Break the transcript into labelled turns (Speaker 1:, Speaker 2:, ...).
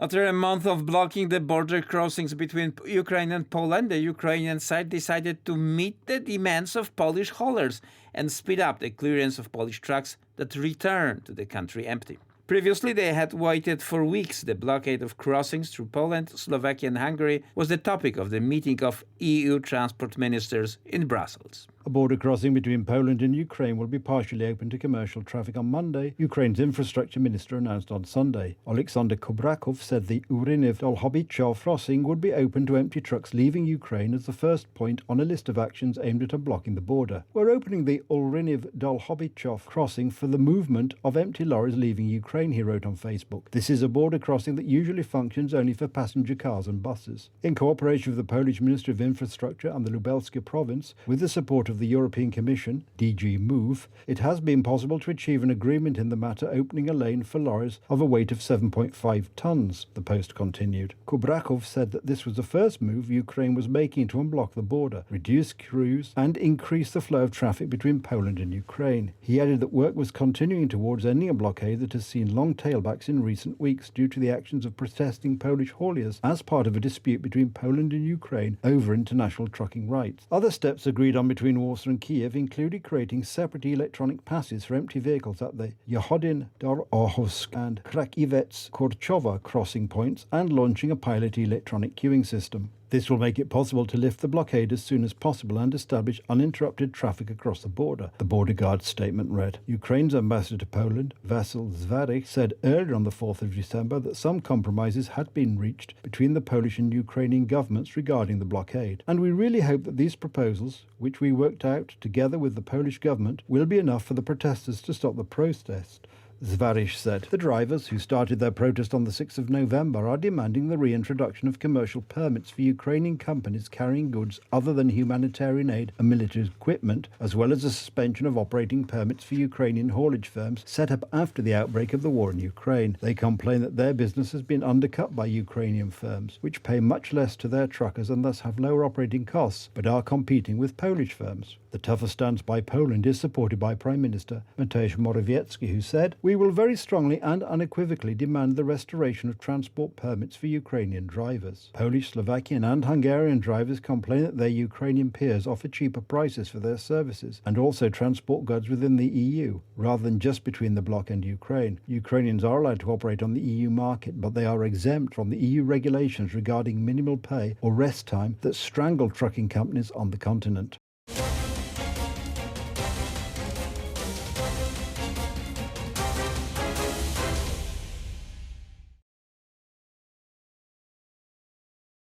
Speaker 1: After a month of blocking the border crossings between Ukraine and Poland, the Ukrainian side decided to meet the demands of Polish haulers and speed up the clearance of Polish trucks that return to the country empty. Previously, they had waited for weeks. The blockade of crossings through Poland, Slovakia and Hungary was the topic of the meeting of EU transport ministers in Brussels.
Speaker 2: A border crossing between Poland and Ukraine will be partially open to commercial traffic on Monday, Ukraine's infrastructure minister announced on Sunday. Alexander Kubrakov said the Uryniv-Dolhobichov crossing would be open to empty trucks leaving Ukraine as the first point on a list of actions aimed at blocking the border. We're opening the Uryniv-Dolhobichov crossing for the movement of empty lorries leaving Ukraine, he wrote on Facebook. This is a border crossing that usually functions only for passenger cars and buses. In cooperation with the Polish Ministry of Infrastructure and the Lubelski province, with the support of the European Commission, DG Move, it has been possible to achieve an agreement in the matter, opening a lane for lorries of a weight of 7.5 tonnes, the Post continued. Kubrakov said that this was the first move Ukraine was making to unblock the border, reduce queues and increase the flow of traffic between Poland and Ukraine. He added that work was continuing towards ending a blockade that has seen long tailbacks in recent weeks due to the actions of protesting Polish hauliers as part of a dispute between Poland and Ukraine over international trucking rights. Other steps agreed on between Warsaw and Kiev included creating separate electronic passes for empty vehicles at the Yahodin, Dor-Ohsk and Krakivets-Korchova crossing points and launching a pilot electronic queuing system. This will make it possible to lift the blockade as soon as possible and establish uninterrupted traffic across the border, the border guard's statement read. Ukraine's ambassador to Poland, Vasyl Zwarich, said earlier on the 4th of December that some compromises had been reached between the Polish and Ukrainian governments regarding the blockade. And we really hope that these proposals, which we worked out together with the Polish government, will be enough for the protesters to stop the protest. Zwarich said the drivers who started their protest on the 6th of November are demanding the reintroduction of commercial permits for Ukrainian companies carrying goods other than humanitarian aid and military equipment, as well as a suspension of operating permits for Ukrainian haulage firms set up after the outbreak of the war in Ukraine. They complain that their business has been undercut by Ukrainian firms, which pay much less to their truckers and thus have lower operating costs, but are competing with Polish firms. The tougher stance by Poland is supported by Prime Minister Mateusz Morawiecki, who said, "We will very strongly and unequivocally demand the restoration of transport permits for Ukrainian drivers." Polish, Slovakian and Hungarian drivers complain that their Ukrainian peers offer cheaper prices for their services and also transport goods within the EU, rather than just between the bloc and Ukraine. Ukrainians are allowed to operate on the EU market, but they are exempt from the EU regulations regarding minimal pay or rest time that strangle trucking companies on the continent.